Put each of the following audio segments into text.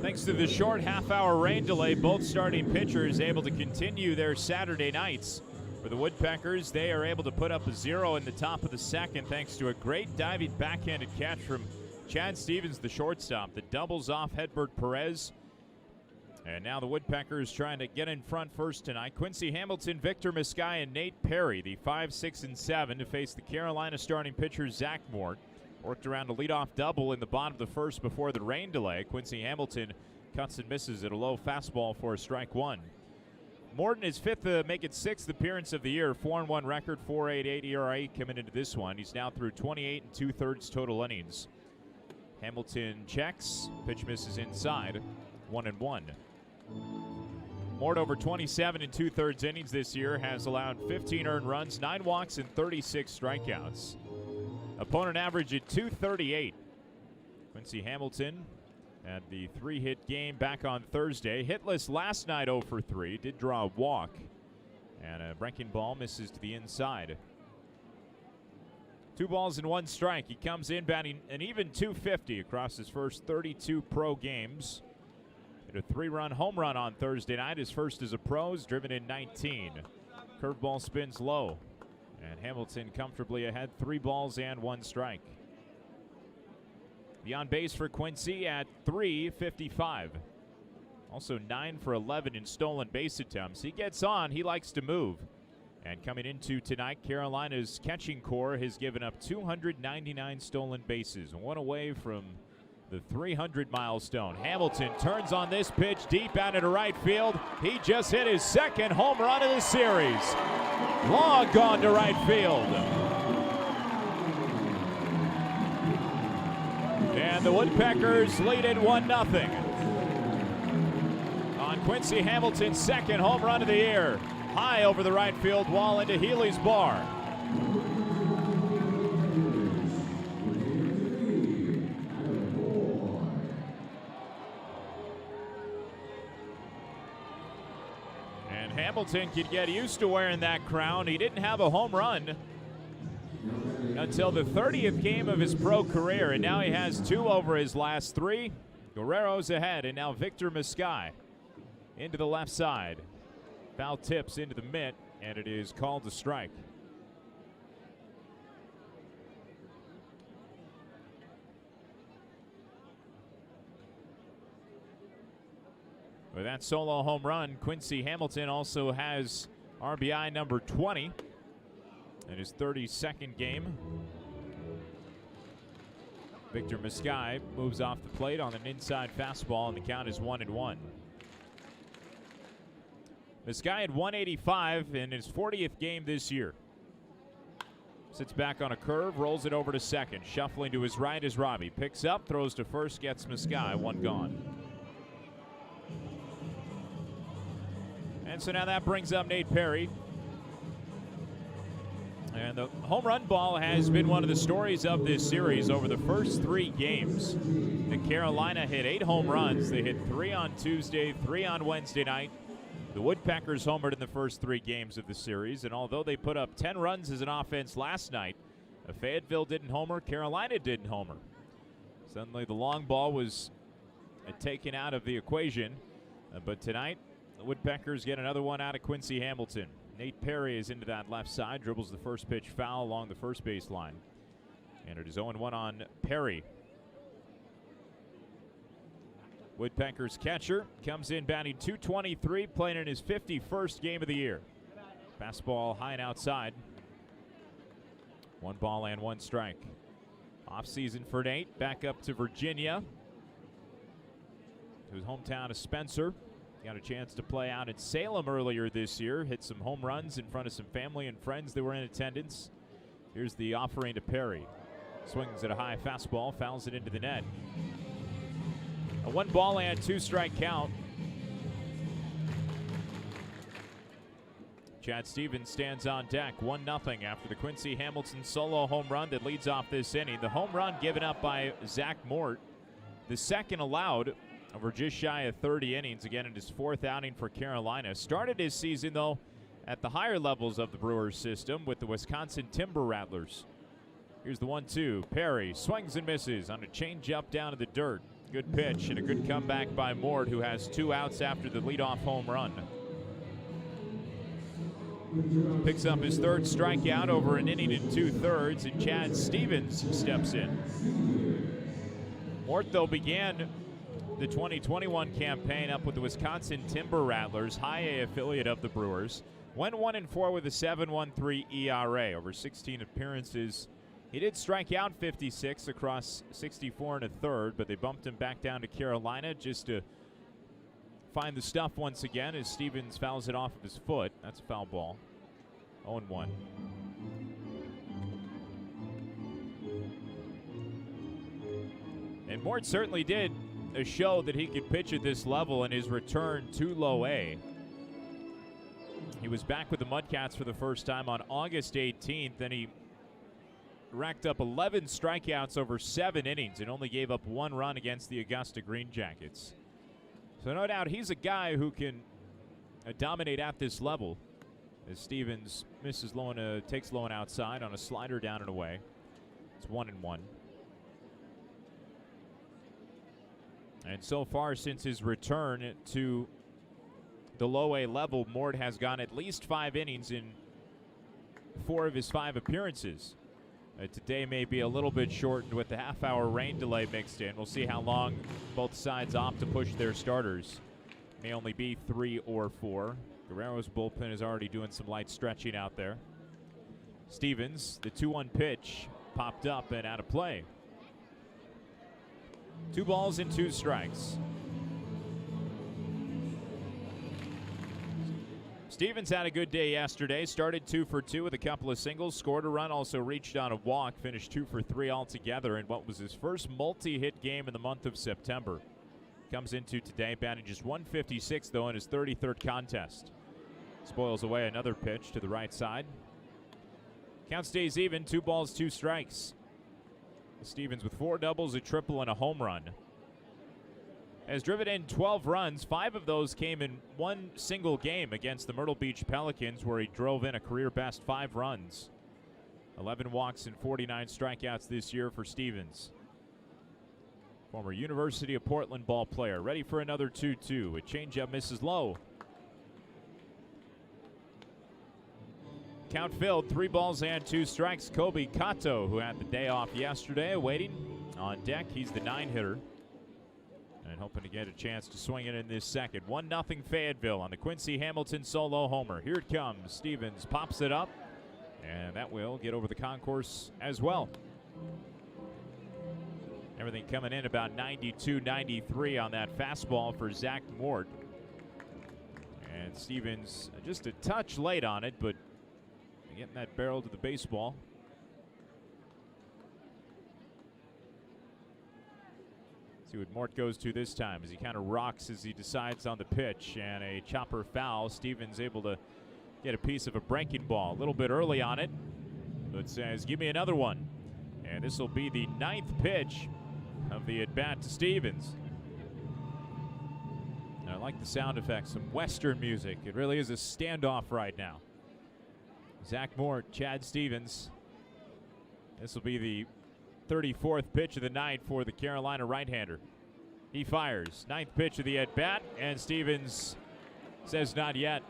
Thanks to the short half-hour rain delay, both starting pitchers able to continue their Saturday nights. For the Woodpeckers, they are able to put up a 0 in the top of the second thanks to a great diving backhanded catch from Chad Stevens, the shortstop, that doubles off Hedbert Perez. And now the Woodpeckers trying to get in front first tonight. Quincy Hamilton, Victor Miskai, and Nate Perry, the 5, 6, and 7, to face the Carolina starting pitcher Zach Mort. Worked around a leadoff double in the bottom of the first before the rain delay. Quincy Hamilton cuts and misses at a low fastball for a strike one. Morton, his fifth, make it sixth appearance of the year. 4-1 record, 4.88 ERA coming into this one. He's now through 28 2/3 total innings. Hamilton checks, pitch misses inside, 1-1. Mort over 27 2/3 innings this year has allowed 15 earned runs, 9 walks, and 36 strikeouts. Opponent average at 238. Quincy Hamilton had the 3-hit game back on Thursday. Hitless last night, 0 for 3. Did draw a walk. And a breaking ball misses to the inside. 2 balls and 1 strike. He comes in batting an even .250 across his first 32 pro games. Hit a 3-run home run on Thursday night. His first as a pro, is driven in 19. Curveball spins low. And Hamilton comfortably ahead, 3 balls and 1 strike. The on base for Quincy at .355. Also 9 for 11 in stolen base attempts. He gets on, he likes to move. And coming into tonight, Carolina's catching core has given up 299 stolen bases, 1 away from the 300 milestone. Hamilton turns on this pitch deep out into right field. He just hit his second home run of the series. Long gone to right field. And the Woodpeckers lead it 1-0. On Quincy Hamilton's second home run of the year. High over the right field wall into Healy's bar. And Hamilton could get used to wearing that crown. He didn't have a home run until the 30th game of his pro career, and now he has 2 over his last 3. Guerrero's ahead, and now Victor Miskai into the left side. Foul tips into the mitt, and it is called a strike. With that solo home run, Quincy Hamilton also has RBI number 20 in his 32nd game. Victor Miskai moves off the plate on an inside fastball, and the count is 1-1. Miskai had 185 in his 40th game this year. Sits back on a curve, rolls it over to second. Shuffling to his right is Robbie. Picks up, throws to first, gets Miskai, 1 gone. And so now that brings up Nate Perry. And the home run ball has been one of the stories of this series over the first 3 games. The Carolina hit 8 home runs. They hit 3 on Tuesday, 3 on Wednesday night. The Woodpeckers homered in the first 3 games of the series, and although they put up 10 runs as an offense last night, Fayetteville didn't homer, Carolina didn't homer. Suddenly the long ball was taken out of the equation, but tonight the Woodpeckers get another one out of Quincy Hamilton. Nate Perry is into that left side, dribbles the first pitch foul along the first baseline. And it is 0-1 on Perry. Woodpeckers catcher comes in batting .223, playing in his 51st game of the year. Fastball high and outside. 1 ball and 1 strike. Off season for Nate, back up to Virginia, to his hometown of Spencer. Got a chance to play out at Salem earlier this year. Hit some home runs in front of some family and friends that were in attendance. Here's the offering to Perry. Swings at a high fastball, fouls it into the net. A 1 ball and 2 strike count. Chad Stevens stands on deck, 1-0 after the Quincy Hamilton solo home run that leads off this inning. The home run given up by Zach Mort, the second allowed over just shy of 30 innings, again in his 4th outing for Carolina. Started his season, though, at the higher levels of the Brewers system with the Wisconsin Timber Rattlers. Here's the 1-2. Perry swings and misses on a changeup down to the dirt. Good pitch and a good comeback by Mort, who has 2 outs after the leadoff home run. Picks up his 3rd strikeout over an inning and 2/3, and Chad Stevens steps in. Mort, though, began the 2021 campaign up with the Wisconsin Timber Rattlers, high A affiliate of the Brewers. Went 1-4 with a 7.13 ERA over 16 appearances. He did strike out 56 across 64 1/3, but they bumped him back down to Carolina just to find the stuff once again as Stevens fouls it off of his foot. That's a foul ball. 0-1. And Mort certainly did show that he could pitch at this level in his return to low A. He was back with the Mudcats for the first time on August 18th, and he racked up 11 strikeouts over 7 innings and only gave up 1 run against the Augusta Green Jackets. So no doubt he's a guy who can dominate at this level. As Stevens misses low and takes low and outside on a slider down and away. It's 1-1. And so far since his return to the low A level, Mort has gone at least 5 innings in 4 of his 5 appearances. Today may be a little bit shortened with the half-hour rain delay mixed in. We'll see how long both sides opt to push their starters. May only be 3 or 4. Guerrero's bullpen is already doing some light stretching out there. Stevens, the 2-1 pitch, popped up and out of play. 2 balls and 2 strikes. Stevens had a good day yesterday. Started 2 for 2 with a couple of singles. Scored a run, also reached on a walk. Finished 2 for 3 altogether in what was his first multi-hit game in the month of September. Comes into today, batting just .156 though in his 33rd contest. Spoils away another pitch to the right side. Count stays even, 2 balls, 2 strikes. Stevens with 4 doubles, a triple, and a home run. Has driven in 12 runs. 5 of those came in one single game against the Myrtle Beach Pelicans, where he drove in a career-best 5 runs. 11 walks and 49 strikeouts this year for Stevens. Former University of Portland ball player. Ready for another 2-2. A changeup misses low. Count filled, 3 balls and 2 strikes. Kobe Kato, who had the day off yesterday, waiting on deck. He's the 9-hitter. And hoping to get a chance to swing it in this second. 1-0 Fayetteville on the Quincy Hamilton solo homer. Here it comes. Stevens pops it up, and that will get over the concourse as well. Everything coming in about 92, 93 on that fastball for Zach Mort. And Stevens just a touch late on it, but getting that barrel to the baseball. See what Mort goes to this time as he kind of rocks as he decides on the pitch, and a chopper foul. Stevens able to get a piece of a breaking ball a little bit early on it, but says give me another one. And this will be the 9th pitch of the at-bat to Stevens. And I like the sound effects, some Western music. It really is a standoff right now. Zach Mort, Chad Stevens. This will be the 34th pitch of the night for the Carolina right-hander. He fires. 9th pitch of the at-bat, and Stevens says not yet.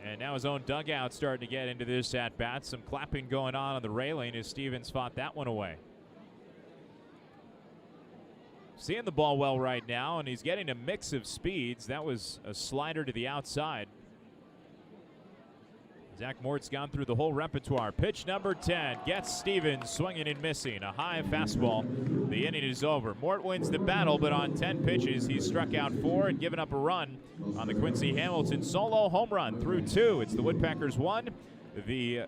And now his own dugout starting to get into this at-bat. Some clapping going on the railing as Stevens fought that one away. Seeing the ball well right now, and he's getting a mix of speeds. That was a slider to the outside. Zach Mort's gone through the whole repertoire. Pitch number 10 gets Stevens swinging and missing. A high fastball. The inning is over. Mort wins the battle, but on 10 pitches, he's struck out 4 and given up a run on the Quincy Hamilton solo home run through 2. It's the Woodpeckers 1, the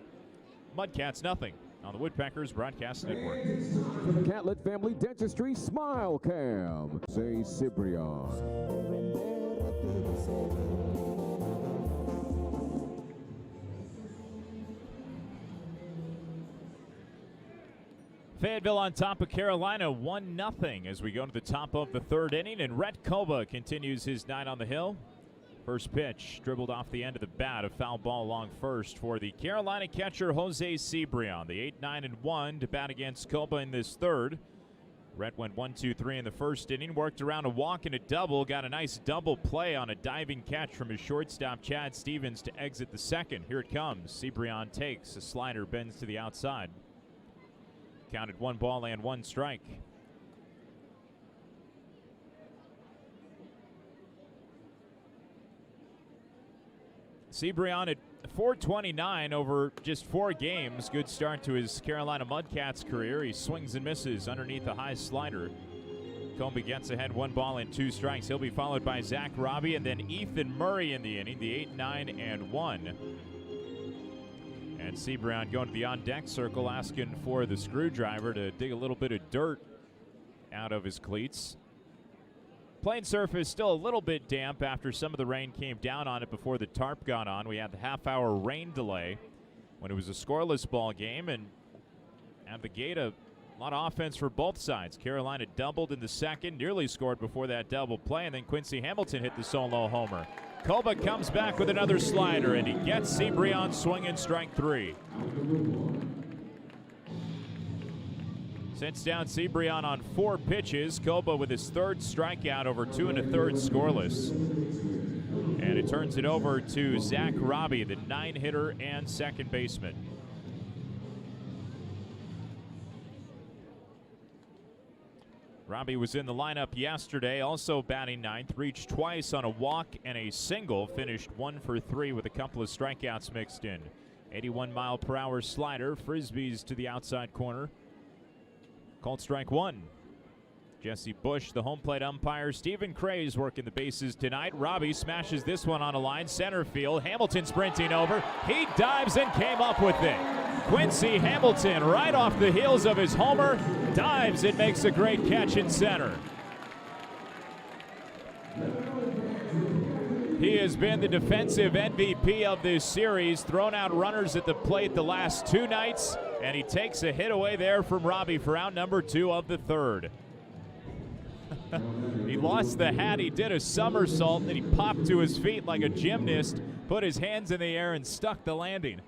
Mudcats nothing on the Woodpeckers Broadcast Network. Catlett Family Dentistry Smile Cam. Say Cibrian. Fayetteville on top of Carolina, 1-0 as we go to the top of the 3rd inning, and Rhett Koba continues his night on the hill. First pitch dribbled off the end of the bat. A foul ball along first for the Carolina catcher Jose Cibrian. The 8-9-1 to bat against Coba in this third. Rhett went 1-2-3 in the first inning, worked around a walk and a double, got a nice double play on a diving catch from his shortstop Chad Stevens to exit the second. Here it comes. Cibrian takes a slider, bends to the outside. Counted 1 ball and 1 strike. Cibrian at .429 over just 4 games. Good start to his Carolina Mudcats career. He swings and misses underneath a high slider. Comby gets ahead 1 ball and 2 strikes. He'll be followed by Zach Robbie and then Ethan Murray in the inning, the 8-9-1. And Cibrian going to the on-deck circle asking for the screwdriver to dig a little bit of dirt out of his cleats. Playing surface still a little bit damp after some of the rain came down on it before the tarp got on. We had the half-hour rain delay when it was a scoreless ball game, and at the gate a lot of offense for both sides. Carolina doubled in the second, nearly scored before that double play, and then Quincy Hamilton hit the solo homer. Coba comes back with another slider, and he gets Cibrian swinging strike 3. Sends down Cibrian on 4 pitches. Coba with his 3rd strikeout over 2 1/3 scoreless. And it turns it over to Zach Robbie, the 9-hitter and second baseman. Robbie was in the lineup yesterday, also batting 9th, reached twice on a walk and a single, finished 1 for 3 with a couple of strikeouts mixed in. 81-mile-per-hour slider, frisbees to the outside corner. Called strike 1. Jesse Bush, the home plate umpire. Stephen Cray's working the bases tonight. Robbie smashes this one on a line, center field. Hamilton sprinting over. He dives and came up with it. Quincy Hamilton, right off the heels of his homer, dives and makes a great catch in center. He has been the defensive MVP of this series, thrown out runners at the plate the last 2 nights, and he takes a hit away there from Robbie for out number 2 of the 3rd. He lost the hat, he did a somersault, and then he popped to his feet like a gymnast, put his hands in the air and stuck the landing.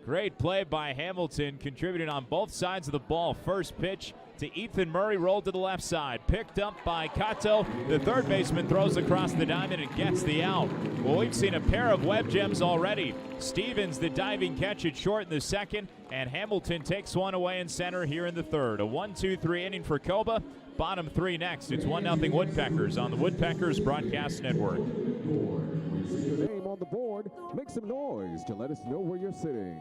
Great play by Hamilton, contributing on both sides of the ball. First pitch to Ethan Murray, rolled to the left side. Picked up by Cato. The third baseman throws across the diamond and gets the out. Well, we've seen a pair of web gems already. Stevens, the diving catch at short in the second, and Hamilton takes one away in center here in the third. A 1-2-3 inning for Coba. Bottom 3 next. It's 1-0 Woodpeckers on the Woodpeckers Broadcast Network. Your name on the board. Make some noise to let us know where you're sitting.